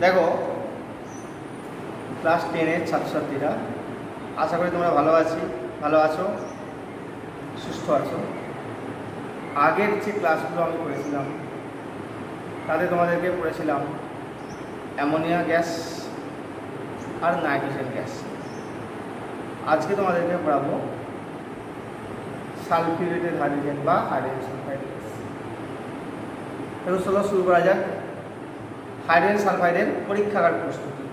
দেখো ক্লাস 10-এর ছাত্রছাত্রীরা, আশা করি তোমরা ভালো আছো, সুস্থ আছো। আগের যে ক্লাসগুলো আমি করেছিলাম তাতে তোমাদেরকে পড়েছিলাম অ্যামোনিয়া গ্যাস আর নাইট্রোজেন গ্যাস। আজকে তোমাদেরকে পড়াবো সালফিউরেটেড হাইড্রোজেন বা হাইড্রোজেন সালফাইড গ্যাস। চলো শুরু করা যাক। হাইড্রোজেন সালফাইডের পরীক্ষাগার প্রস্তুতি।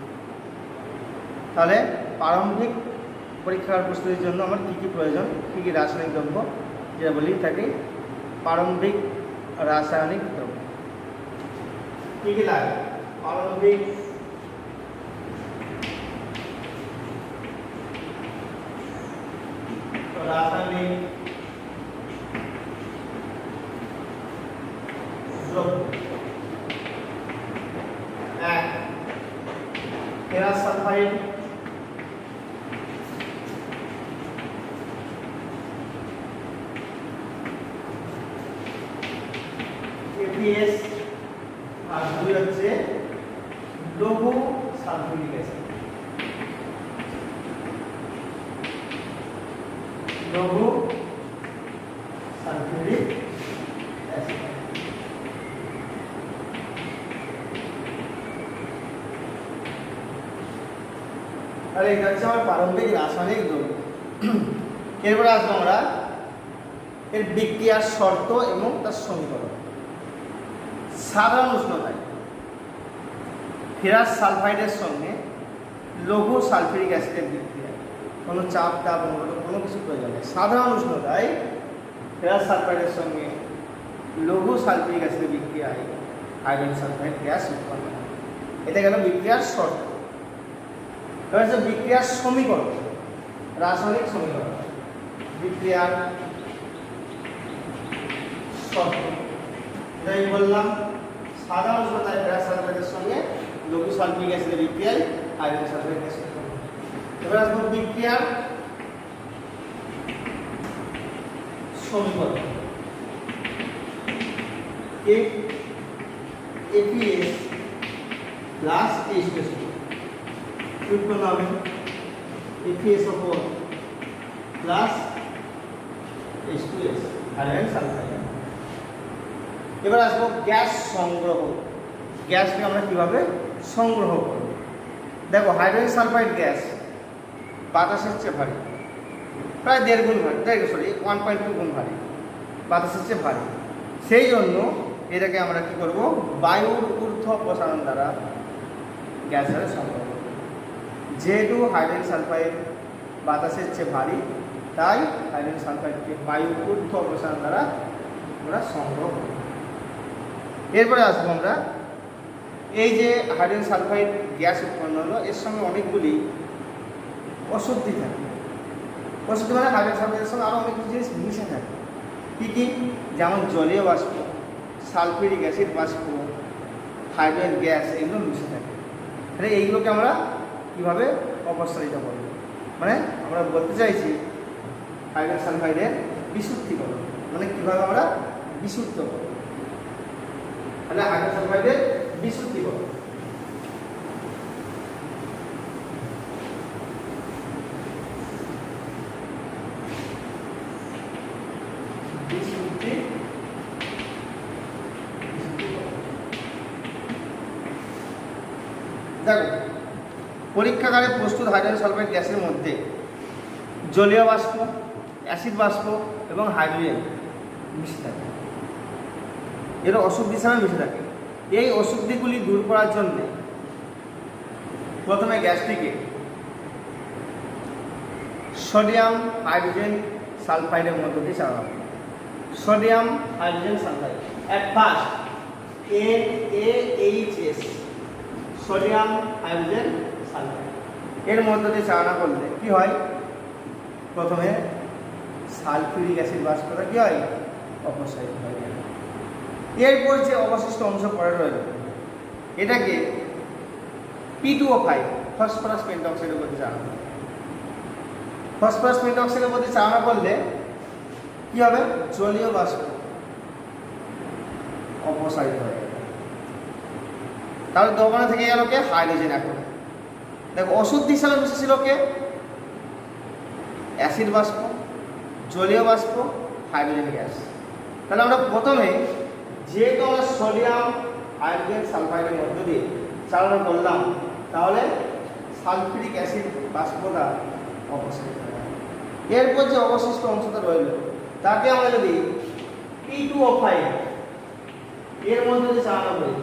তাহলে প্রারম্ভিক পরীক্ষাগার প্রস্তুতির জন্য আমার কী কী প্রয়োজন, কী কী রাসায়নিক দ্রব্য, যেটা বলি থাকে প্রারম্ভিক রাসায়নিক দ্রব্য। কী কী লাগে? প্রারম্ভিক রাসায়নিক দ্রব্য। ফেরাস সালফাইড, এপিএস, আর দুই হচ্ছে লৌহ সালফিউরিক অ্যাসিড। লৌহ সালফিউরিক অ্যাসিড। আর এটা হচ্ছে আমার প্রারম্ভিক রাসায়নিক দ্রব্য। এরপরে আসবো আমরা এর বিক্রিয়ার শর্ত এবং তার সমীকরণ। সাধারণ উষ্ণতায় ফেরাস সালফাইডের সঙ্গে লৌহ সালফিউরিক অ্যাসিডের বিক্রিয়া, কোনো চাপ তাপ কোনো কিছু প্রয়োজন নেই। সাধারণ উষ্ণতায় ফেরাস সালফাইডের সঙ্গে লৌহ সালফিউরিক অ্যাসিডের বিক্রিয়ায় হাইড্রোজেন সালফাইড গ্যাস উৎপন্ন হয়। এটা গেল বিক্রিয়ার শর্ত। এবার হচ্ছে বিক্রিয়ার সমীকরণ, রাসায়নিক সমীকরণ। বিক্রিয়ার শর্ত এটাই বললাম, সাধারণ উষ্ণতায় ফেরাস সালফাইডের সঙ্গে লৌহ সালফিউরিক অ্যাসিডের বিক্রিয়ায় হাইড্রোজেন সালফাইড গ্যাস উৎপন্ন হয়। এবার আসবো বিক্রিয়ার সমীকরণ। এপিএস প্লাস H2S উৎপন্ন হবে এপিএসO4 প্লাস H2S হাইড্রোজেন সালফাইড। এবার আসবো গ্যাস সংগ্রহ। গ্যাসকে আমরা কিভাবে সংগ্রহ করব? দেখো হাইড্রোজেন সালফাইড গ্যাস বাতাসের চেয়ে ভারী, প্রায় 1.5 গুণ ভারী, 1.2 গুণ ভারী, বাতাসের চেয়ে ভারী। সেই জন্য এটাকে আমরা কি করব, বায়ুর ঊর্ধ্ব প্রসারণ দ্বারা গ্যাসের সংগ্রহ করব। যেহেতু হাইড্রোজেন সালফাইড বাতাসের চেয়ে ভারী, তাই হাইড্রোজেন সালফাইডকে বায়ুর ঊর্ধ্ব প্রসারণ দ্বারা আমরা সংগ্রহ করব। এরপরে আসবো আমরা এই যে হাইড্রোজেন সালফাইড গ্যাস উৎপন্ন হলো, এর সঙ্গে অনেকগুলি অশুদ্ধি থাকে। অশুদ্ধি মানে হাইড্রোজেন সালফাইডের সঙ্গে আরও অনেক জিনিস মিশে থাকে। কী কী? যেমন জলীয় বাষ্প, সালফিউরিক অ্যাসিড বাষ্প, হাইড্রোজেন গ্যাস, এগুলো মিশে থাকে। তাহলে এইগুলোকে আমরা কীভাবে অপসারিত করব? মানে আমরা বলতে চাইছি হাইড্রোজেন সালফাইডের বিশুদ্ধীকরণ, মানে কীভাবে আমরা বিশুদ্ধ করব। তাহলে হাইড্রোজেন সালফাইডের বিশুদ্ধীকরণ। দেখো পরীক্ষাগারে প্রস্তুত হাইড্রোজেন সালফাইড গ্যাসের মধ্যে জলীয় বাষ্প, অ্যাসিড বাষ্প এবং হাইড্রোজেন মিশে থাকে। এর অশুদ্ধি ছাড়া মিশে থাকে। এই অশুদ্ধিগুলি দূর করার জন্যে প্রথমে গ্যাসটিকে সোডিয়াম হাইড্রোজেন সালফাইডের মধ্য দিয়ে চালানো হবে। Sodium hydrogen sulphide at first NaHS, sodium hydrogen sulphide. এর মধ্য দিয়ে চালনা করলে কি হয়? প্রথমে সালফিউরিক অ্যাসিড বাষ্পটা কি হয়? অপসারিত হয়। এরপর যে অবশিষ্ট অংশ পড়ে রইল, এটাকে P2O5 ফসফরাস পেন্টঅক্সাইডের মধ্যে চালনা করে। ফসফরাস পেন্টঅক্সাইডের মধ্যে চালনা করলে কি হবে? জলীয় বাষ্প অপসারিত হয়ে যাবে। তাহলে দোকানে থেকে গেল কে? হাইড্রোজেন। এখন দেখো ওষুধ হিসাবে মিশেছিল কে? অ্যাসিড বাষ্প, জলীয় বাষ্প, হাইড্রোজেন গ্যাস। তাহলে আমরা প্রথমে যেহেতু আমরা সোডিয়াম হাইড্রোজেন সালফাইডের মধ্য দিয়ে চালনা করলাম, তাহলে সালফিউরিক অ্যাসিড বাষ্পটা অবশিষ্ট। এরপর যে অবশিষ্ট অংশটা রইল তাকে আমরা যদি P2O5 এর মধ্যে দিয়ে চালনা করি,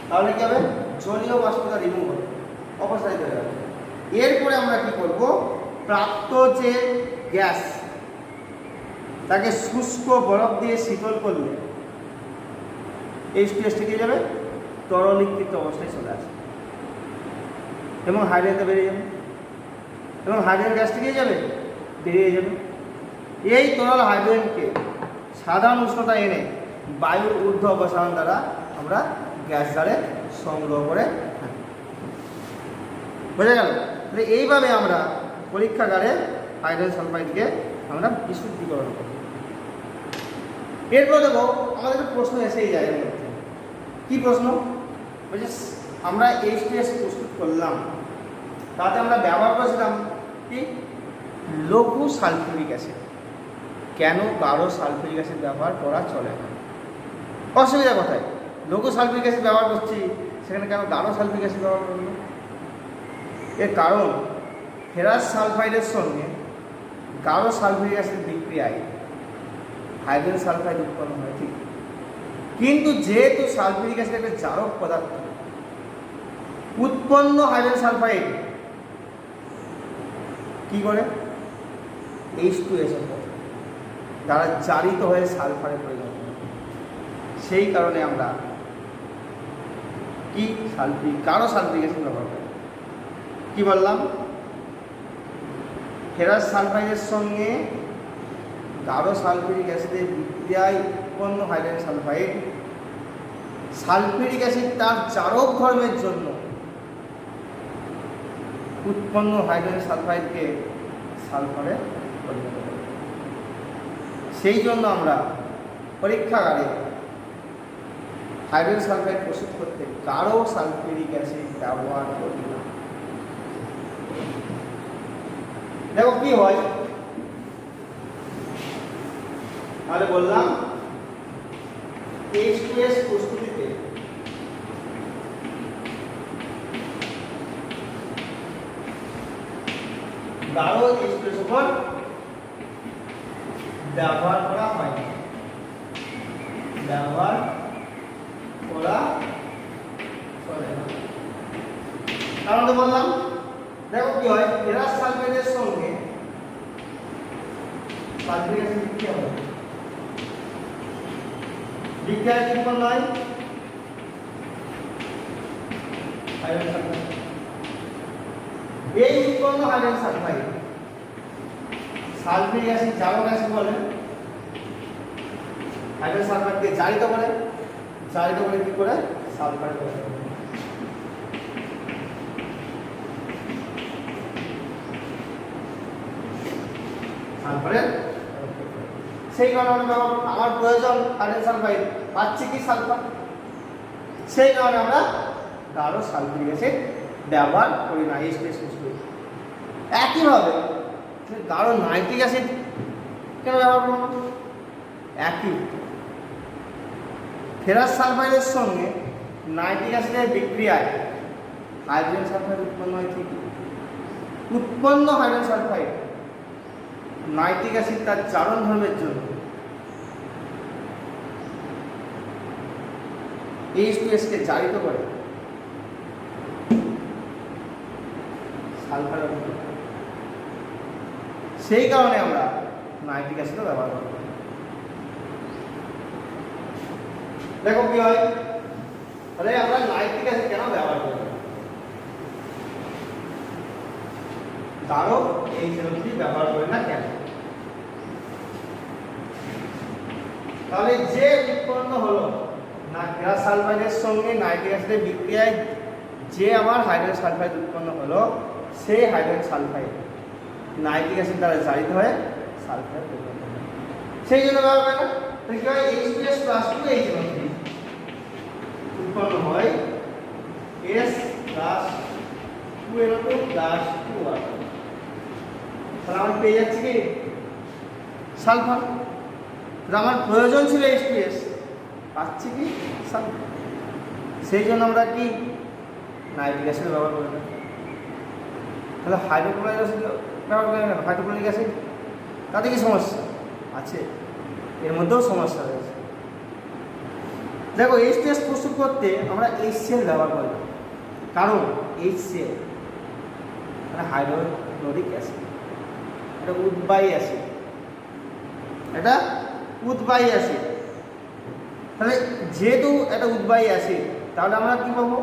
তাহলে কি হবে? জলীয় বাষ্পটা রিমুভ হবে, অপসারিত হয়ে যাবে। এরপরে আমরা কি করব? প্রাপ্ত যে গ্যাস তাকে শুষ্ক বরফ দিয়ে শীতল করলে H2S থেকে যাবে, তরলীকৃত অবস্থায় চলে আসবে এবং হাইড্রোজেনটা বেরিয়ে যাবে, এবং হাইড্রোজেন গ্যাস থেকে যাবে, বেরিয়ে যাবে। এই তরল হাইড্রোজেনকে সাধারণ উষ্ণতা এনে বায়ুর ঊর্ধ্ব অপসারণ দ্বারা আমরা গ্যাস দ্বারে সংগ্রহ করে থাকি। বোঝা গেল? তাহলে এইভাবে আমরা পরীক্ষাগারে হাইড্রোজেন সালফাইডকে আমরা বিশুদ্ধীকরণ করি। এরপর দেখো আমাদের একটা প্রশ্ন এসেই যায় এর মধ্যে। কী প্রশ্ন? বলছে আমরা H2S প্রস্তুত করলাম, তাতে আমরা ব্যবহার করেছিলাম কি? লঘু সালফিউরিক অ্যাসিড। কেন গাঢ় সালফিউরিক অ্যাসিড ব্যবহার করা চলে না? অসুবিধা কোথায়? লঘু সালফিউরিক অ্যাসিড ব্যবহার করছি, সেখানে কেন গাঢ় সালফিউরিক অ্যাসিড ব্যবহার করব? এর কারণ ফেরাস সালফাইডের সঙ্গে গাঢ় সালফিউরিক অ্যাসিড বিক্রিয়ায় হাইড্রোজেন সালফাইড উৎপন্ন হয়, ঠিক। কিন্তু যেহেতু সালফিউরিক অ্যাসিড একটা জারক পদার্থ, উৎপন্ন হাইড্রোজেন সালফাইড কি করে? H2S দ্বারা জারিত হয়ে সালফারে পরিণত হয়। সেই কারণে আমরা কি গাঢ় সালফিউরিক অ্যাসিড ব্যবহার করি। কি বললাম? ফেরাস সালফাইডের সঙ্গে গাঢ় সালফিউরিক অ্যাসিডের বিক্রিয়ায় উৎপন্ন হাইড্রোজেন সালফাইড, সালফিউরিক অ্যাসিড তার জারক ধর্মের জন্য উৎপন্ন হাইড্রোজেন সালফাইডকে সালফারে পরিণত করে। সেই জন্য আমরা পরীক্ষাগারে হাইড্রোজেন সালফাইড প্রস্তুত করতে গাঢ় সালফিউরিক অ্যাসিড ব্যবহার করি না। দেখো কি হয়, তাহলে বললাম H2S প্রস্তুতিতে গাঢ় H2S উপর ব্যবহার করা হয় না, ব্যবহার করা চলে না। কারণ তো বললাম, দেখো কি হয়, ফেরাস সালফাইডের সঙ্গে সালফিউরিক অ্যাসিড বিক্রিয়া হয়, বিক্রিয়ায় কি উৎপন্ন হয়? Hydrogen sulphide. এই উৎপন্ন হাইড্রোজেন সালফাইড সালফিউরিক অ্যাসিড জারক অ্যাসিড বলে, হাইড্রোজেন সালফাইডকে জারিত করে, জারিত করে কি করে? সালফাইড করে। সালফারের সেই কারণে আমার প্রয়োজন হাইড্রোজেন সালফাইড, পাচ্ছি কি? সালফার। সেই কারণে আমরা গাঢ় সালফিউরিক অ্যাসিড ব্যবহার করি না H2S প্রস্তুত। একইভাবে গাঢ় নাইট্রিক অ্যাসিড কেন ব্যবহার করব না? একই, ফেরাস সালফাইডের সঙ্গে নাইট্রিক অ্যাসিডের বিক্রিয়ায় হাইড্রোজেন সালফাইড উৎপন্ন হয়, ঠিক। উৎপন্ন হাইড্রোজেন সালফাইড নাইট্রিক অ্যাসিড তার জারণ ধর্মের জন্য H2S কে জারিত করে সালফার। সেই কারণে আমরা নাইট্রিক অ্যাসিডও ব্যবহার করি। দেখো কি হয়, তাহলে আমরা নাইট্রিক অ্যাসিড কেন ব্যবহার করি? গাঢ় HNO3 ব্যবহার করি না কেন? তাহলে যে উৎপন্ন হলো না ফেরাস সালফাইডের সঙ্গে নাইট্রিক অ্যাসিডের বিক্রিয়ায় যে আমার হাইড্রোজেন সালফাইড উৎপন্ন হলো, সেই হাইড্রোজেন সালফাইড নাইট্রিক অ্যাসিড দ্বারা জারিত হয়ে সালফাইড পরিণত হয়। সেই জন্য ব্যবহার করে না। তাহলে কি হয়? H2S + 2HNO3 উৎপন্ন হয় প্লাস টু ওয়াটার, তাহলে আমার পেয়ে যাচ্ছে কি সালফার। আমার প্রয়োজন ছিল H2S, পাচ্ছি কি সালফার। সেই জন্য আমরা কি নাইট্রিক অ্যাসিড ব্যবহার করি না। তাহলে হাইড্রোক্লোরিক অ্যাসিড ব্যবহার করি না, হাইড্রোক্লোরিক অ্যাসিড, তাতে কি সমস্যা আছে? এর মধ্যেও সমস্যা রয়েছে। দেখো H2S প্রস্তুত করতে আমরা HCl ব্যবহার করি না, কারণ HCl মানে হাইড্রোক্লোরিক অ্যাসিড, এটা উদ্বায়ী অ্যাসিড, এটা উদ্বায়ী অ্যাসিড। তাহলে যেহেতু এটা উদ্বায়ী অ্যাসিড, তাহলে আমরা কি পাবো?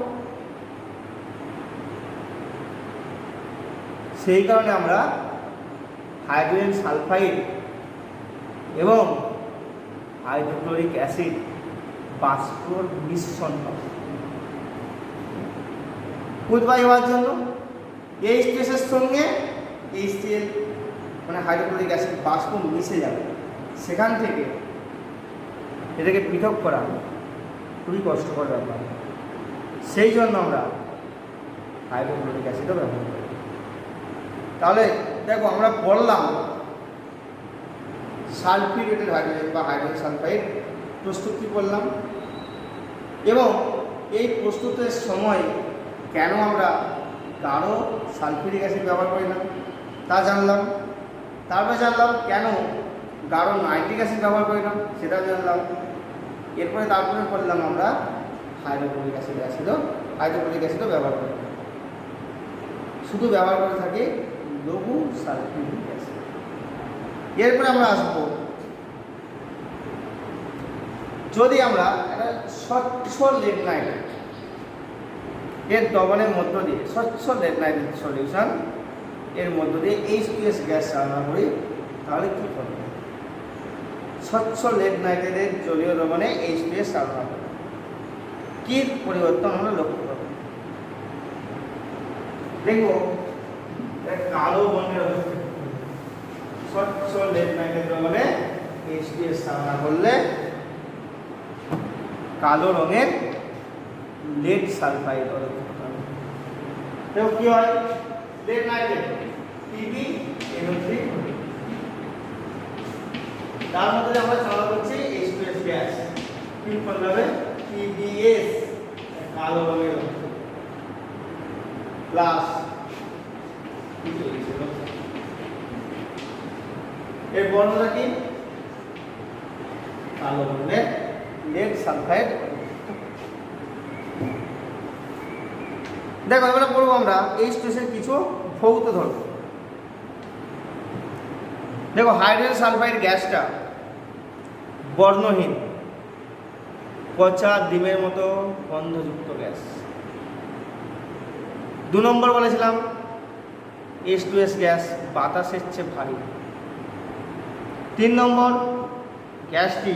সেই কারণে আমরা হাইড্রোজেন সালফাইড এবং হাইড্রোক্লোরিক অ্যাসিড বাষ্পর মিশ্রণ পাবো। উদ্বায়ী হওয়ার জন্য H2S এর সঙ্গে HCl মানে হাইড্রোক্লোরিক অ্যাসিড বাষ্প মিশে যাবে, সেখান থেকে এটাকে পৃথক করা খুবই কষ্টকর ব্যাপার। সেই জন্য আমরা হাইড্রোক্লোরিক অ্যাসিডও ব্যবহার করি। তাহলে দেখো আমরা বললাম সালফিউরেটেড হাইড্রোজেন বা হাইড্রোজেন সালফাইড প্রস্তুতি করলাম, এবং এই প্রস্তুতের সময় কেন আমরা গাঢ় সালফিউরিক অ্যাসিড ব্যবহার করি না তা জানলাম। তারপরে জানলাম কেন গাঢ় নাইট্রিক অ্যাসিড ব্যবহার করি না, সেটাও জানলাম। তারপরে করলাম আমরা হাইড্রোক্লোরিক অ্যাসিডও ব্যবহার করি না, শুধু ব্যবহার করে থাকি লঘু সালফিউরিক অ্যাসিড। এরপরে আমরা আসবো, যদি আমরা একটা স্বচ্ছ লেড নাইট্রেট এর দ্রবণের মধ্য দিয়ে, স্বচ্ছ লেড নাইট্রেট সলিউশন এর মধ্য দিয়ে H2S গ্যাস চালনা করি, তাহলে কী করবে? স্বচ্ছ লেড নাইট্রেটের জলীয় দ্রবণে H2S চালনা করে কী পরিবর্তন আমরা লক্ষ্য করব? দেখো কালো বর্ণের স্বচ্ছ লেড নাইট্রেট দ্রবণে H2S চালনা করলে কালো রঙের লেড সালফাইড কি হয়? লেড নাইট্রেট PbNO3, তার মধ্যে আমরা চালনা করছি H2S গ্যাস, কি করবে? PbS কালো রঙের প্লাস এর বর্ণটা কি? কালো রঙের লেড সালফাইড। দেখো এবারে পড়বো আমরা H2S এর কিছু ভৌত ধর্ম। দেখো হাইড্রোজেন সালফাইড গ্যাসটা বর্ণহীন, পচা ডিমের মতো গন্ধযুক্ত গ্যাস। 2 নম্বর বলেছিলাম H2S গ্যাস বাতাসের চেয়ে ভারী। 3 নম্বর গ্যাসটি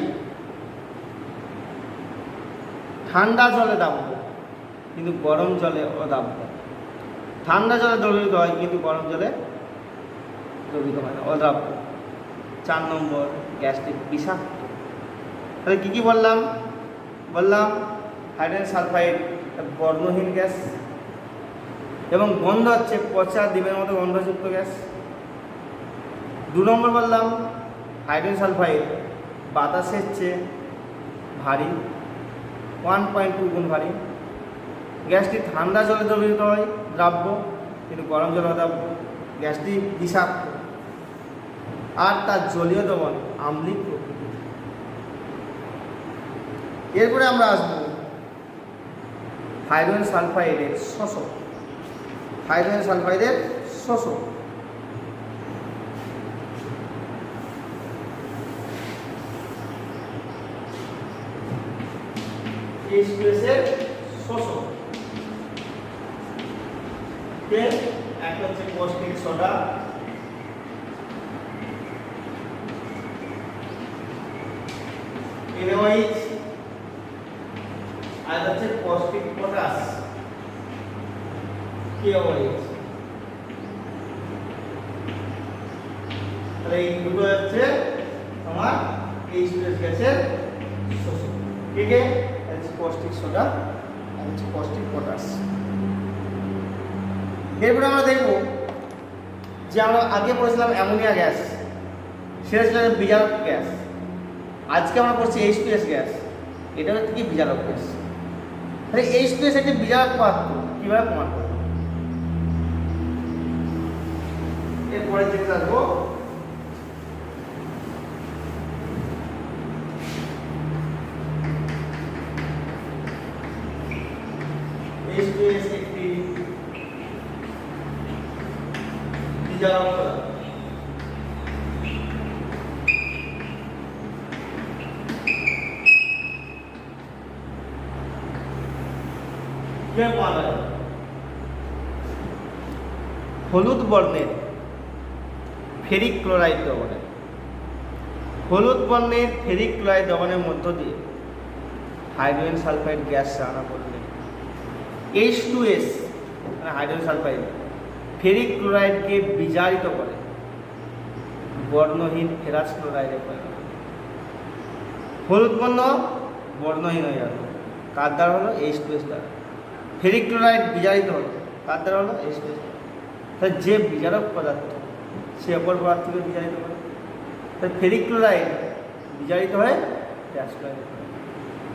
ঠান্ডা জলে দাব্য কিন্তু গরম জলে অদাব্য। ঠান্ডা জলে দ্রবীভূত হয় কিন্তু গরম জলে দ্রবীভূত হয় না, অদ্রাব্য। 4 নম্বর গ্যাসটি বিষাক্ত। তাহলে কী কী বললাম? হাইড্রোজেন সালফাইড বর্ণহীন গ্যাস এবং গন্ধ হচ্ছে পচা ডিমের মতো গন্ধযুক্ত গ্যাস। 2 নম্বর বললাম হাইড্রোজেন সালফাইড বাতাসের চেয়ে ভারী, 1.2 গুণ ভারী। গ্যাসটি ঠান্ডা জলে দ্রবীভূত হয়, দ্রাব্য, কিন্তু গরম জলে অদ্রাব্য। গ্যাসটি বিষাক্ত আর তার জলীয় দ্রবণ আম্লিক প্রকৃতি। এরপরে আমরা আসবো হাইড্রোজেন সালফাইডের শোষক। হাইড্রোজেন সালফাইডের শোষক H2S এর শোষক এক হচ্ছে কস্টিক সোডা, NaOH, আর হচ্ছে কস্টিক পটাশ KOH। তাহলে এই দুটো হচ্ছে আমার H2S গ্যাসের শোষক। ঠিক আছে, কস্টিক সোডা আর হচ্ছে কস্টিক পটাশ। এরপরে আমরা দেখব যে আমরা আগে পড়েছিলাম অ্যামোনিয়া গ্যাস, সেটা ছিল বিজারক গ্যাস। আজকে আমরা পড়ছি H2S গ্যাস, এটা হচ্ছে কি বিজারক গ্যাস। তাহলে H2S একটি বিজারক পদার্থ কিভাবে প্রমাণ করব? এরপরে জিনিস আসবো H2S একটি বিজারক পদার্থ। হলুদ বর্ণের ফেরিক ক্লোরাইড দ্রবণে, হলুদ বর্ণের ফেরিক ক্লোরাইড দ্রবণের মধ্য দিয়ে হাইড্রোজেন সালফাইড গ্যাস চালনা করলে H2S মানে হাইড্রোজেন সালফাইড ফেরিক ক্লোরাইডকে বিজারিত করে বর্ণহীন ফেরাস ক্লোরাইডে পরিণত। হলুদ বর্ণ বর্ণহীন হয়ে যাবে কার দ্বারা হলো H2S দ্বারা। ফেরিক ক্লোরাইড বিজারিত হলো কার দ্বারা হলো H2S। তাহলে যে বিজারক পদার্থ সে অপর পদার্থকে বিজারিত করে। তাহলে ফেরিক ক্লোরাইড বিজারিত হয়ে ফেরাস ক্লোরাইড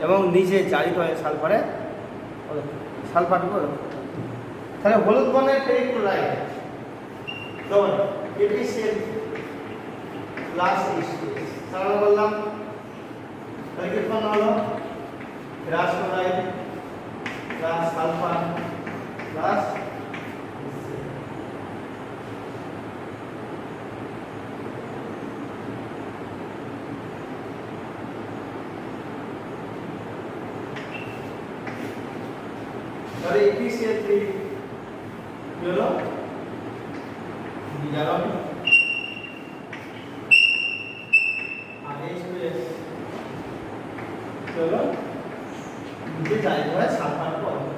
এবং নিচে জারিত হয় সালফারে সালফার। তাহলে হলুদ বর্ণের ফেরিক ক্লোরাইড দ্রবণ KPCl প্লাস H2S চালনা করলাম, তাহলে কি উৎপন্ন হলো? Ferrous chloride plus sulphur plus তাহলে KPCl3 কি হলো? বিজারক। আর H2S কি হলো? নিচে জারিত হয় সালফার পদার্থ।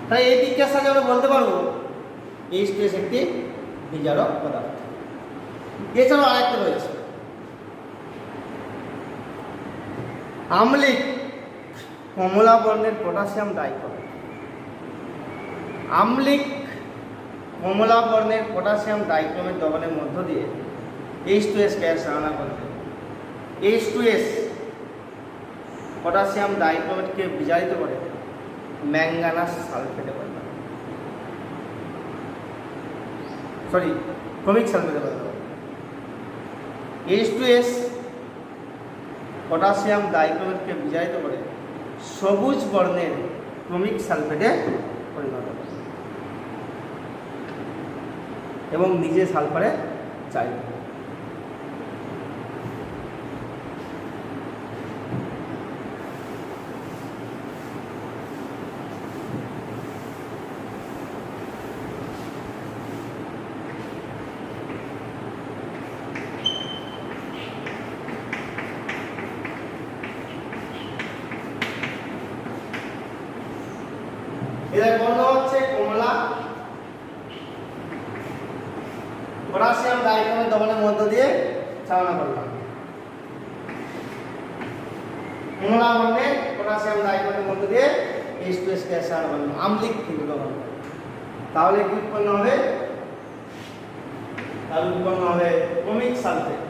তাই এই দিকটার সাথে আমরা বলতে পারবো H2S একটি বিজারক পদার্থ। এছাড়াও আরেকটা রয়েছে আম্লিক কমলা বর্ণের পটাশিয়াম ডাইক্রোমেট। আম্লিক কমলা বর্ণের পটাশিয়াম ডাইক্রোমেট দ্রবণের মধ্য দিয়ে H2S গ্যাস চালনা করতে H2S পটাশিয়াম ডাইক্রোমেটকে বিজারিত করে ম্যাঙ্গানাস সালফেটে পরিণত, সরি ক্রোমিক সালফেটে পরিণত। H2S পটাশিয়াম ডাইক্রোমেটকে বিজারিত করে সবুজ বর্ণের ক্রোমিক সালফেটে পরিণত করে এবং নিজে সালফারে চালিত করে। এর বর্ণ হচ্ছে কমলা, পটাশিয়াম ডাইক্রোমেট দ্রবণের মধ্য দিয়ে চালনা করলাম। কমলা বর্ণের পটাশিয়াম ডাইক্রোমেটের মধ্য দিয়ে H2S গ্যাস চালনা করলাম আম্লিক দ্রবণ। তাহলে কি উৎপন্ন হবে? তাহলে উৎপন্ন হবে chromic sulphate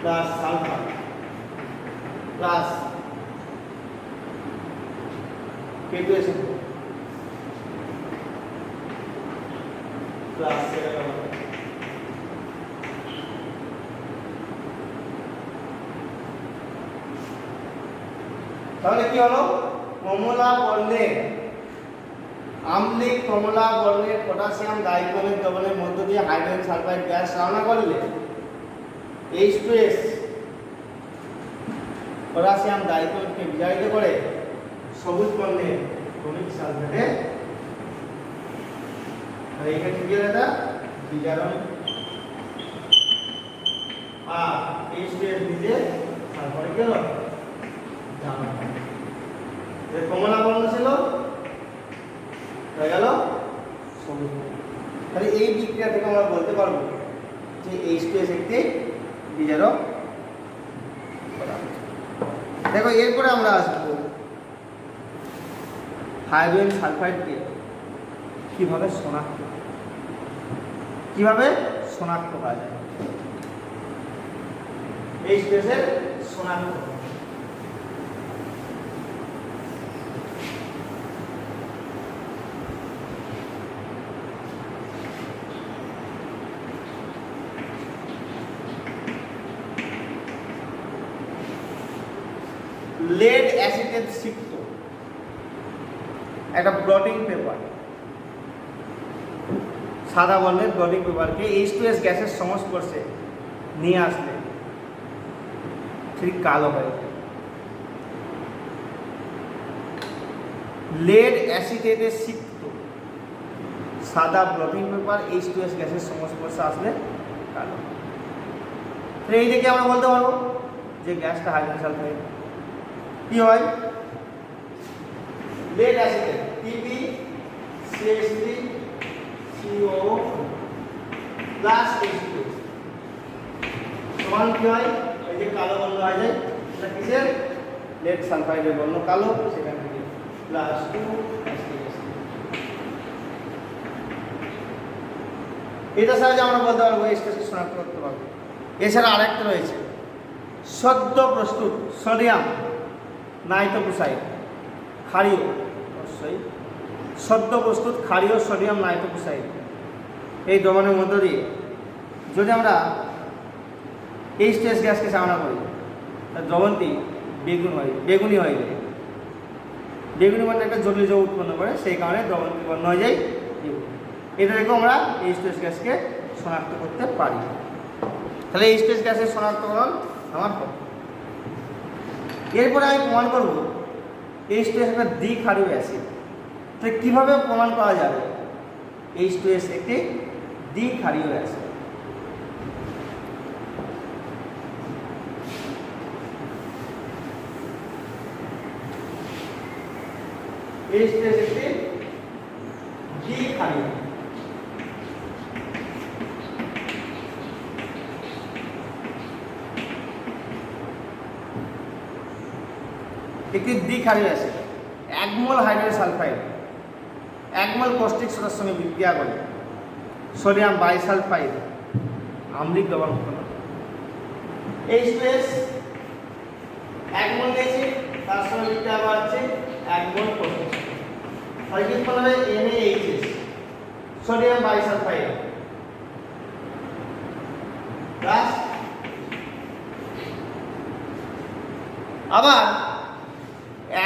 plus sulphur plus K2S plus তাহলে কি হলো? কমলা বর্ণের আম্লিক কমলা বর্ণের পটাশিয়াম ডাইক্রোমেট দ্রবণের মধ্য দিয়ে হাইড্রোজেন সালফাইড গ্যাস চালনা করলে H2S পটাশিয়াম ডাইক্রোমেটকে বিজারিত করে সবুজ বর্ণের ক্রোমিক সালফেটে। আর এখানে কি হলো? এটা বিজারক আর H2S নিজে তারপরে কি হলো? জানা। এর কমলা বর্ণ ছিল হয়ে গেল সবুজ। তাহলে এই বিক্রিয়া থেকে আমরা বলতে পারবো যে H2S একটি বিজারক পদার্থ। দেখো এরপরে আমরা আসবো হাইড্রোজেন সালফাইডকে কিভাবে শনাক্ত করা যায়, H2S এর শনাক্ত। লেড অ্যাসিটেট সিক্ত একটা ব্লটিং পেপার, সাদা বর্ণের ব্লটিং পেপারকে H2S গ্যাসের সংস্পর্শে নিয়ে আসলে ঠিক কালো হয়ে যায়। লেড অ্যাসিটেটে সিক্ত সাদা ব্লটিং পেপার H2S গ্যাসের সংস্পর্শে আসলে কালো। এই দেখে আমরা বলতে পারবো যে গ্যাসটা হাইড্রোজেন সালফাইড। কি হয়? Lead acetate PbCH3CO plus H2S সমান কি হয়? এই যে কালো বর্ণ হয়ে যায়, এটা কিসের? লেড সালফাইডের বর্ণ কালো, সেখান থেকে প্লাস 2H2S। এটা সাহায্যে আমরা বলতে পারবো H2S শনাক্ত করতে পারবো। এছাড়া আরেকটা রয়েছে সদ্য প্রস্তুত সোডিয়াম নাইট্রোক্সাইড, ক্ষারীয়, অবশ্যই সদ্য প্রস্তুত ক্ষারীয় সোডিয়াম নাইট্রোক্সাইড। এই দ্রবণের মধ্য দিয়ে যদি আমরা H2S গ্যাসকে চালনা করি, দ্রবণটি বেগুনি হয়ে যায়। বেগুনি বর্ণ একটা জলীয় যৌগ উৎপন্ন করে, সেই কারণে দ্রবণটি বর্ণ হয়ে যায়। এটা থেকেও আমরা H2S গ্যাসকে শনাক্ত করতে পারি। তাহলে H2S গ্যাসের শনাক্তকরণ আমার হবে। এরপরে আমি প্রমাণ করব H2S একটা দ্বিক্ষারীয় অ্যাসিড। তো কীভাবে প্রমাণ করা যাবে H2S একটি দ্বিক্ষারীয় অ্যাসিড? H2S একটি দ্বিক্ষারীয়। একটি দ্বিক্ষারীয় অ্যাসিড 1 মোল হাইড্রোজেন সালফাইড 1 মোল কষ্টিক সোডার সঙ্গে বিক্রিয়া করে সোডিয়াম বাইসালফাইড আম্লিক দ্রবণ উৎপন্ন করে। H2S 1 মোল নিয়েছি, তার সঙ্গে বিক্রিয়া করছে 1 মোল কষ্টিক সোডা, তাহলে কি উৎপন্ন হবে? NaHS সোডিয়াম বাইসালফাইড প্লাস আবার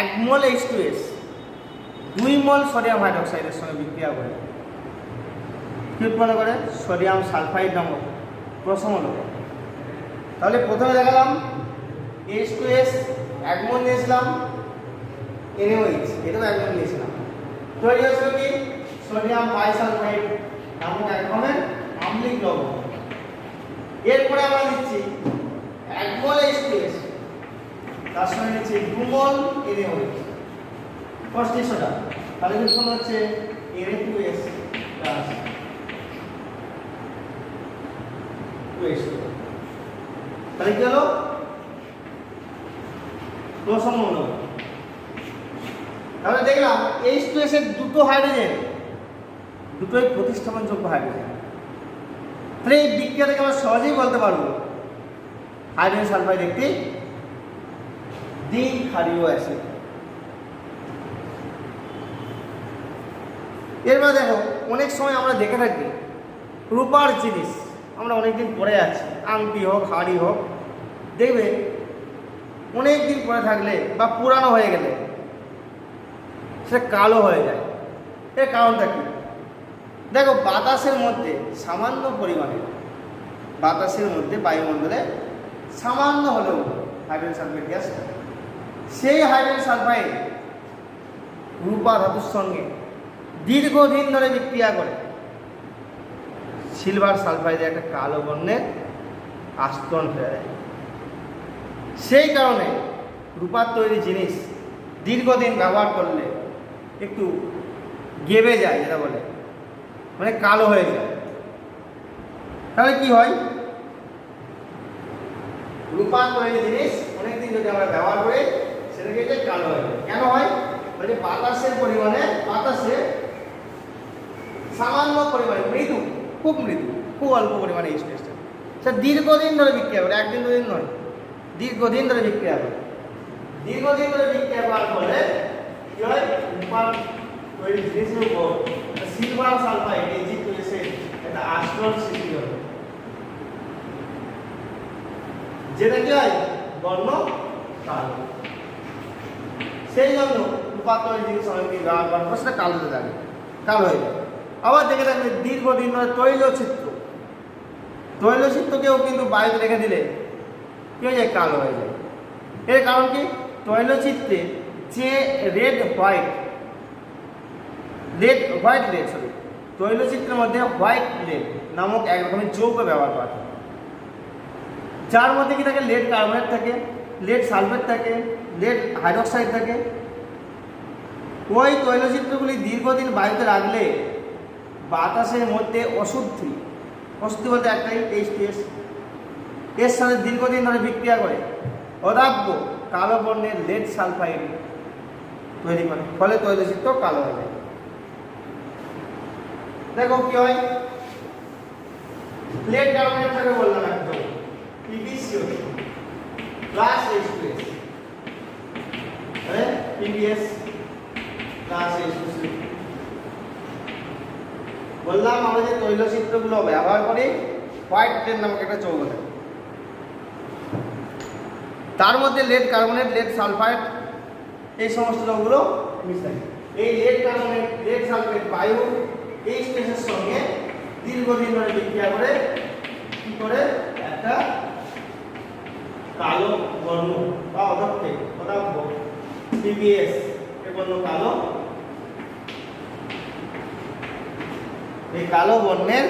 1 মোল H2S 2 মোল সোডিয়াম হাইড্রোক্সাইডের সঙ্গে বিক্রিয়া করে কি উৎপন্ন করে? সোডিয়াম সালফাইড নামক প্রশম লবণ। তাহলে প্রথমে দেখালাম H2S 1 মোল নিয়েছিলাম, NaOH এটাও 1 মোল নিয়েছিলাম, তৈরি হয়েছিল কি? সোডিয়াম বাইসালফাইড নামক এক ধরনের আম্লিক লবণ। এরপরে আমরা দিচ্ছি 1 মোল H2S, তার সঙ্গে নিচ্ছি 2 মোল NaOH কষ্টিক সোডা, তাহলে উৎপন্ন হচ্ছে Na2S প্লাস 2H2। তাহলে কি হলো? প্রশম লবণ। তাহলে দেখলাম H2S এর দুটো হাইড্রোজেন দুটোই প্রতিস্থাপনযোগ্য হাইড্রোজেন। তাহলে এই বিক্রিয়া থেকে আমরা সহজেই বলতে পারবো হাইড্রোজেন সালফাইড একটি দ্বিক্ষারীয় অ্যাসিড। এরপর দেখো, অনেক সময় আমরা দেখে থাকি রূপার জিনিস আমরা অনেকদিন পরে আছি, আংটি হোক হাড়ি হোক, দেখবে অনেক দিন পরে থাকলে বা পুরানো হয়ে গেলে সে কালো হয়ে যায়। এর কারণটা কি? দেখো, বাতাসের মধ্যে সামান্য পরিমাণে, বাতাসের মধ্যে বায়ুমণ্ডলে সামান্য হলেও হাইড্রোজেন সালফাইড গ্যাস, সেই হাইড্রোজেন সালফাইড রূপা ধাতুর সঙ্গে দীর্ঘদিন ধরে বিক্রিয়া করে সিলভার সালফাইডে একটা কালো বর্ণের আস্তরণ ফেলে দেয়। সেই কারণে রূপার তৈরি জিনিস দীর্ঘদিন ব্যবহার করলে একটু গেবে যায়, যেটা বলে, মানে কালো হয়ে যায়। তাহলে কি হয়? রূপার তৈরি জিনিস অনেকদিন যদি আমরা ব্যবহার করি সেটাকে কালো হয়ে যায়। কেন হয়? মানে বাতাসের পরিমাণে বাতাসে সামান্য পরিমাণে মৃদু, খুব মৃদু, খুব অল্প পরিমাণে H2S স্যার দীর্ঘদিন ধরে বিক্রিয়া করে, একদিন দুদিন নয়, দীর্ঘদিন ধরে বিক্রিয়া করে। দীর্ঘদিন ধরে বিক্রিয়া করার ফলে কি হয়, রূপার তৈরি জিনিসের উপর সিলভার সালফাইড Ag2S একটা আস্তরণ সৃষ্টি হবে, যেটা কি হয় বর্ণ কালো। সেই জন্য রূপার তৈরি জিনিস অনেক ব্যবহার করার পর সেটা কালো হয়ে যাবে, কালো হয়ে যাবে। আবার দেখে থাকবে দীর্ঘদিন ধরে তৈলচিত্রকেও কিন্তু বায়ুতে রেখে দিলে কি হয়ে যায়, কালো হয়ে যায়। এর কারণ কি, তৈলচিত্রে যে তৈলচিত্রের মধ্যে হোয়াইট লেড নামক এক রকমের যৌগ ব্যবহার করা থাকে, যার মধ্যে কি থাকে, লেড কার্বনেট থাকে, লেড সালফেট থাকে, লেড হাইড্রোক্সাইড থাকে। ওই তৈলচিত্রগুলি দীর্ঘদিন বায়ুতে রাখলে বাতাসের মধ্যে অশুদ্ধি বলতে একটাই H2S, এর সাথে দীর্ঘদিন ধরে বিক্রিয়া করে অদাব্য কালো বর্ণের লেড সালফাইড তৈরি করে, ফলে তৈলচিত্র কালো হয়ে যায়। দেখো কি হয়, লেড কার্বনেট থেকে বললাম একদম PbCO plus H2S, PbS plus H2S বললাম। আমরা যে তৈলচিত্রগুলো ব্যবহার করি হোয়াইট লেড নামক একটা যৌগ থাকে, তার মধ্যে লেড কার্বনেট, লেড সালফাইড এই সমস্ত যৌগগুলো মিশে থাকে। এই লেড কার্বনেট, লেড সালফাইড বায়ু H2S এর সঙ্গে দীর্ঘদিন ধরে বিক্রিয়া করে কি করে একটা কালো বর্ণ বা অদাব্য PbS এর বর্ণ কালো, এই কালো বর্ণের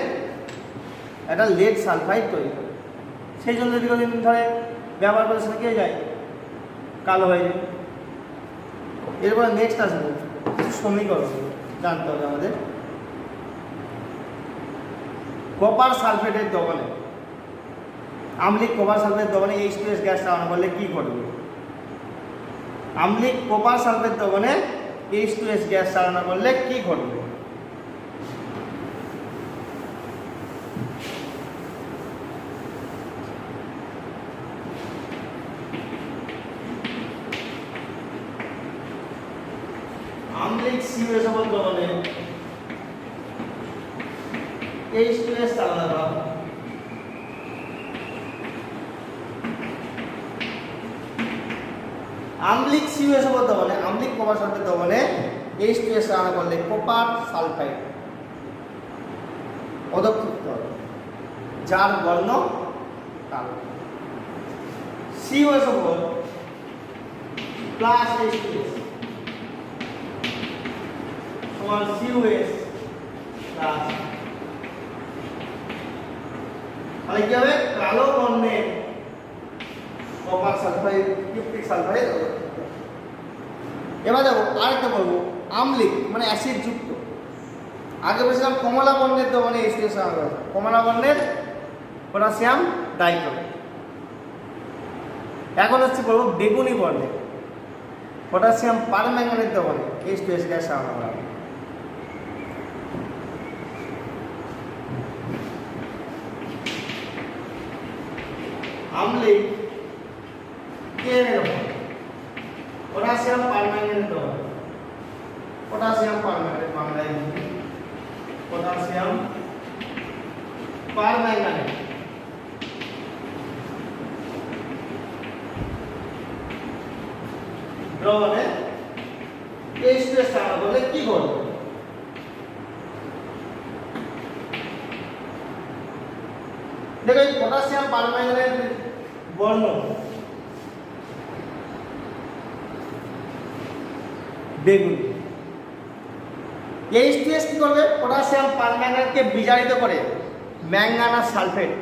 একটা লেড সালফাইড তৈরি করে। সেই জন্য দীর্ঘদিন ধরে ব্যবহার করে সেটা কে যায়, কালো হয়ে যায়। এরপরে নেক্সট আসবে কিছু সমীকরণ জানতে হবে আমাদের। কপার সালফেটের দহনে, আম্লিক কপার সালফেট দহনে H2S গ্যাস চালানো করলে কি ঘটবে? আম্লিক কপার সালফেট দহনে H2S গ্যাস চালানো করলে কি ঘটবে? আম্লিক COS দহনে H2S চালানো করা, আম্লিক COS দহনে, আম্লিক কপার সালফেট দহনে H2S চালানো করলে কপার সালফাইড পদক্ষিপ্ত হবে, যার বর্ণ কালো। COS প্লাস H2S সমান COS প্লাস, তাহলে কি হবে, কালো বর্ণের কপার সালফাইড কিউপ্রিক সালফাইড। এবার দেখো আরেকটা বলবো, আম্লিক মানে অ্যাসিড যুক্ত। আগে বলেছিলাম কমলা বর্ণের দহনে H2S, কমলা বর্ণের পটাশিয়াম ডাইক্লোরাইড। এখন হচ্ছে বলবো বেগুনি বর্ণের পটাশিয়াম পারম্যাঙ্গানেট দহনে H2S গ্যাস চালানো করা। আম্লিক পটাশিয়াম পারম্যাঙ্গানেট দহনে, পটাশিয়াম পারম্যাঙ্গানেট বাংলায় পটাশিয়াম পারম্যাঙ্গানেট দ্রবণে H2S চালানো করলে কি ঘটবে? দেখো এই পটাশিয়াম পারম্যাঙ্গানেট বর্ণ বেগুনি, H2S কি করবে, পটাশিয়াম পারম্যাঙ্গানেটকে বিজারিত করে ম্যাঙ্গানাস সালফেট।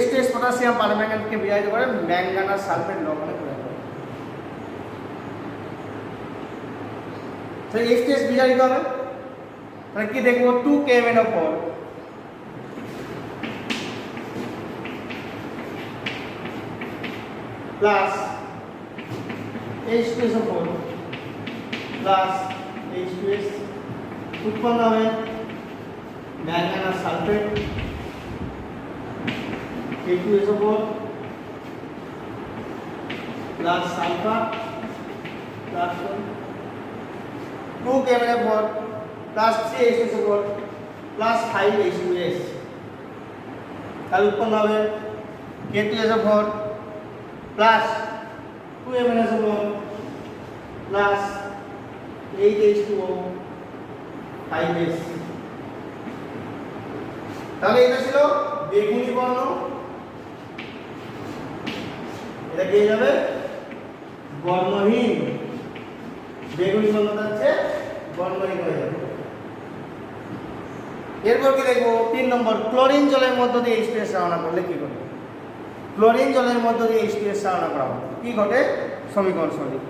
H2S পটাশিয়াম পারম্যাঙ্গানেটকে বিজারিত করে ম্যাঙ্গানাস সালফেট লবণে পরিণত করে। H2S বিজারিত হবে, তাহলে কি দেখবো, 2KMnO4 plus H2SO4 plus H2S উৎপন্ন হবে manganous sulphate K2SO4 plus sulphur plus 2KMnO4 plus 3H2SO4 plus 5H2S তাহলে উৎপন্ন হবে K2SO4 plus 2MnSO4 plus 8H2O 5S। তাহলে এটা ছিল বেগুনি বর্ণ, এটা কি যাবে বর্ণহীন, বেগুনি বর্ণটা হচ্ছে বর্ণহীন হয়ে যাবে। এরপর কি দেখবো 3 নম্বর, ক্লোরিন জলের মধ্য দিয়ে H2S রওনা করলে কি ঘটে? ক্লোরিন জলের মধ্য দিয়ে H2S রওনা করা হয় কি ঘটে? সমীকরণ সঠিক।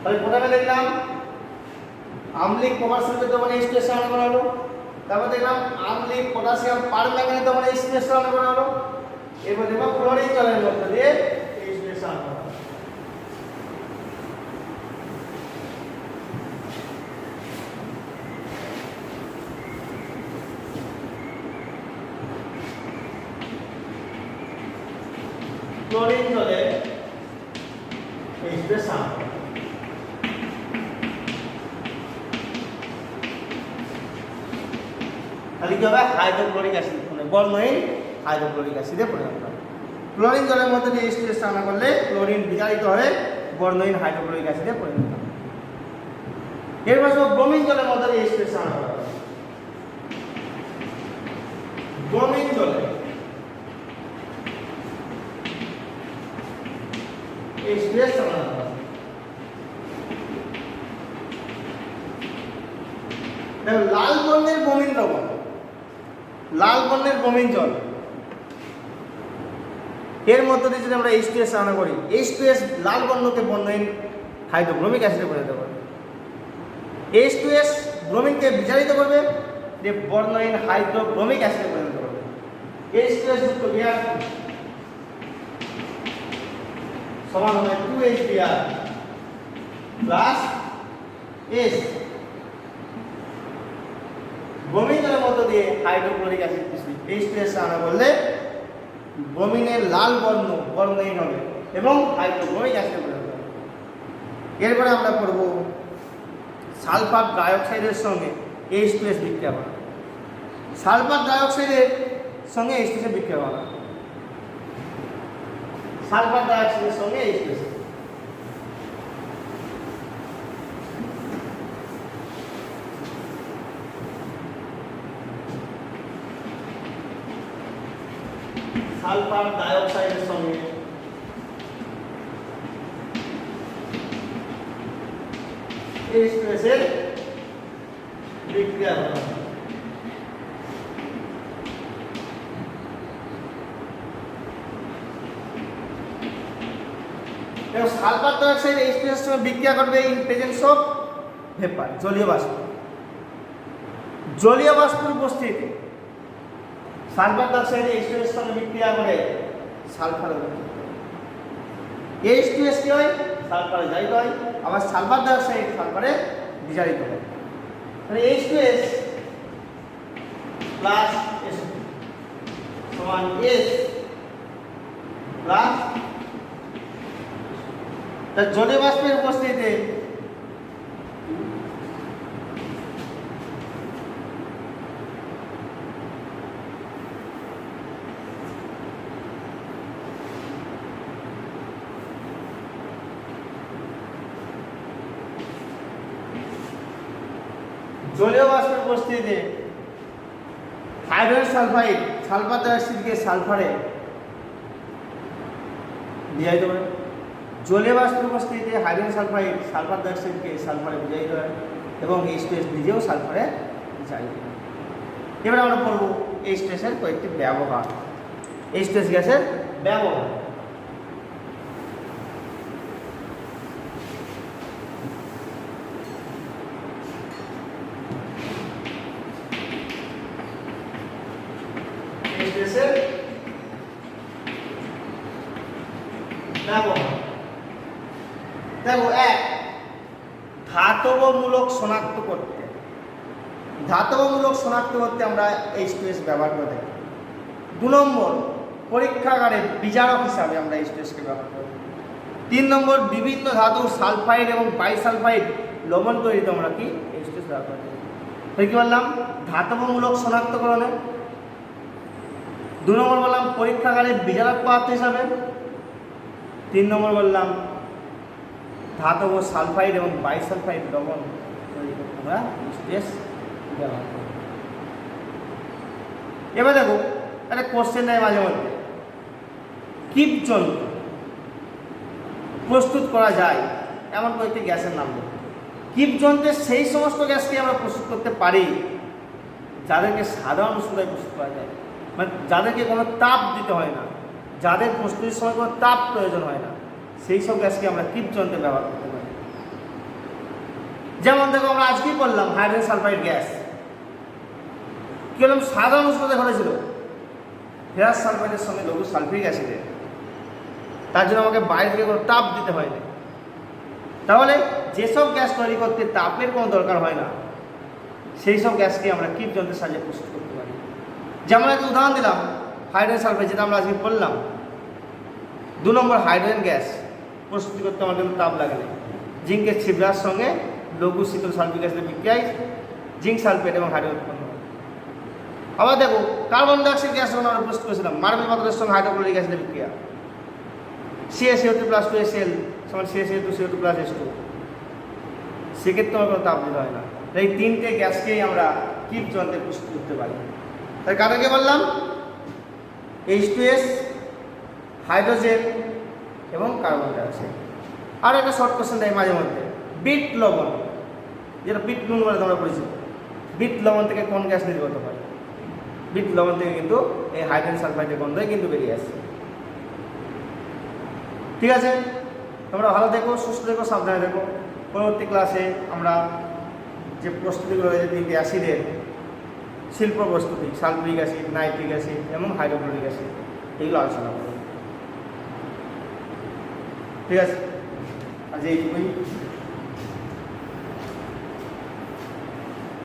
তাহলে প্রথমে দেখলাম আম্লিক প্রোপারসালফেট যখন H2S রওনা করা হলো, তারপর দেখলাম আম্লিক পটাশিয়াম পারম্যাঙ্গানেট যখন H2S রওনা করা হলো, এরপর দেখলাম ক্লোরিন জলের মধ্য দিয়ে H2S রওনা করা হলো। ক্লোরিন জলে H2S রওনা করা তাহলে কি হবে হাইড্রোক্লোরিক অ্যাসিড, মানে বর্ণহীন হাইড্রোক্লোরিক অ্যাসিডে পরিণত হয়। ক্লোরিন জলের মধ্যে দিয়ে H2S রান্না করলে ক্লোরিন বিজারিত হয়ে বর্ণহীন হাইড্রোক্লোরিক অ্যাসিডে পরিণত হয়। এরপর ব্রোমিন জলের মধ্যে দিয়ে H2S রান্না করা হয়। ব্রোমিন জলে H2S রান্না করা হয়। লাল বর্ণের ব্রোমিন দ্রবণ, লাল বর্ণের ব্রোমিন জল, এর মধ্যে দিয়ে যদি আমরা H2S রান্না করি, H2S লাল বর্ণকে বর্ণহীন হাইড্রোব্রোমিক অ্যাসিডে পরিণত করবে। H2S ব্রোমিনকে বিজারিত করবে, যে বর্ণহীন হাইড্রোব্রোমিক অ্যাসিডে পরিণত করবে। H2S যুক্ত বিআর সমান হবে 2HBr প্লাস S। ব্রোমিন জলের মধ্য দিয়ে হাইড্রোক্লোরিক অ্যাসিড H2S রান্না করলে ব্রোমিনের লাল বর্ণ বর্ণহীন হবে এবং হাইড্রোক্লোরিক অ্যাসিডে পরিণত হবে। এরপরে আমরা করব সালফার ডাইঅক্সাইডের সঙ্গে H2S বিক্রিয়া করা। সালফার ডাইঅক্সাইডের সঙ্গে H2S বিক্রিয়া করা, সালফার ডাইঅক্সাইডের সঙ্গে H2S। সালফার ডাইঅক্সাইডের সঙ্গে H2S এর বিক্রিয়া করা। এবং সালফার ডাইঅক্সাইড H2S এর সঙ্গে বিক্রিয়া করবে ইন প্রেজেন্স অফ ভেপার, জলীয় বাষ্প। জলীয় বাষ্পের উপস্থিতিতে সালফার ডাইঅক্সাইড H2S এর সঙ্গে বিক্রিয়া করে সালফার H2S কি হয়? সালফারে জারিত হয়, আবার সালফার ডাইঅক্সাইড সালফারে বিজারিত হয়। তাহলে H2S প্লাস S সমান S প্লাস, তার জলীয় বাষ্পের উপস্থিতিতে জলীয় বাষ্পের উপস্থিতিতে হাইড্রোজেন সালফাইড সালফার ডাইঅক্সাইডকে সালফারে বিজারিত করে। জলীয় বাষ্পের উপস্থিতিতে হাইড্রোজেন সালফাইড সালফার ডাইঅক্সাইডকে সালফারে বিজারিত হয় এবং H2S নিজেও সালফারে বিজারিত হয়। এবার আমরা পড়ব H2S এর কয়েকটি ব্যবহার। H2S গ্যাসের ব্যবহার। H2S এর ব্যবহার দেখো, 1 ধাতবমূলক শনাক্ত করতে আমরা H2S ব্যবহার করে থাকি। 2 নম্বর, পরীক্ষাগারে বিজারক হিসাবে আমরা H2S-কে ব্যবহার করি। 3 নম্বর, বিভিন্ন ধাতুর সালফাইড এবং বাইসালফাইড লবণ তৈরিতে আমরা কি H2S ব্যবহার করি। তাই কি বললাম? ধাতবমূলক শনাক্তকরণে। 2 নম্বর বললাম পরীক্ষাগারে বিজারক পদার্থ হিসাবে। 3 নম্বর বললাম ধাতব সালফাইড এবং বাইসালফাইড লবণ তৈরি করতে আমরা H2S ব্যবহার করি। এবার দেখো একটা কোশ্চেন নেয় মাঝে মধ্যে, কীটজন্তু প্রস্তুত করা যায় এমন কয়েকটি গ্যাসের নাম বলুন। কীটজন্তুর সেই সমস্ত গ্যাসকে আমরা প্রস্তুত করতে পারি যাদেরকে সাধারণ উষ্ণতায় প্রস্তুত করা যায়, মানে যাদেরকে কোনো তাপ দিতে হয় না, যাদের প্রস্তুতির সময় কোনো তাপ প্রয়োজন হয় না, সেই সব গ্যাসকে আমরা কীটজন্তুতে ব্যবহার করতে পারি। যেমন দেখো আমরা আজকেই বললাম হাইড্রোজেন সালফাইড গ্যাস কি বললাম, সাধারণ উষ্ণতায় ঘটেছিল ফেরাস সালফাইডের সঙ্গে লঘু সালফিউরিক অ্যাসিডের, তার জন্য আমাকে বাইরে থেকে কোনো তাপ দিতে হয়নি। তাহলে যেসব গ্যাস তৈরি করতে তাপের কোনো দরকার হয় না সেই সব গ্যাসকে আমরা কীটজন্তুর সাহায্যে প্রস্তুত করতে পারি। যেমন একটা উদাহরণ দিলাম হাইড্রোজেন সালফাইড, যেটা আমরা আজকে বললাম। 2 নম্বর, হাইড্রোজেন গ্যাস প্রস্তুত করতে আমার কিন্তু তাপ লাগে না। জিঙ্কের ছিবড়ার সঙ্গে লঘু শীতল সালফিক অ্যাসিডের বিক্রিয়ায় জিঙ্ক সালফেট এবং হাইড্রোজেন উৎপন্ন হয়। আবার দেখো কার্বন ডাইঅক্সাইড গ্যাস যখন আমরা প্রস্তুত করেছিলাম মার্বেল পাথরের সঙ্গে হাইড্রোক্লোরিক অ্যাসিডের বিক্রিয়া, CaCO2+2Cl সমান CaCO2CO2+H2, সেক্ষেত্রে আমার কোনো তাপ দিতে হয় না। এই 3টে গ্যাসকেই আমরা কীটজন্তুতে প্রস্তুত করতে পারি। তাই কাদেরকে বললাম? H2S, হাইড্রোজেন এবং কার্বন ডাইঅক্সাইড। আর একটা শর্ট কোশ্চেন দেয় মাঝে মধ্যে, বিট লবণ, যেটা বিট নুন বলে তোমরা পরিচিত, বিট লবণ থেকে কোন গ্যাস নির্গত হয়? বিট লবণ থেকে কিন্তু এই হাইড্রোজেন সালফাইডের গন্ধই কিন্তু বেরিয়ে আসছে। ঠিক আছে, তোমরা ভালো দেখো, সুস্থ দেখো, সাবধানে দেখো। পরবর্তী ক্লাসে আমরা যে প্রস্তুতিগুলো রয়েছে 3টে অ্যাসিডের শিল্প প্রস্তুতি, সালফিউরিক অ্যাসিড, নাইট্রিক অ্যাসিড এবং হাইড্রোক্লোরিক অ্যাসিড, এইগুলো আলোচনা করব। ঠিক আছে, আজ এইটুকুই।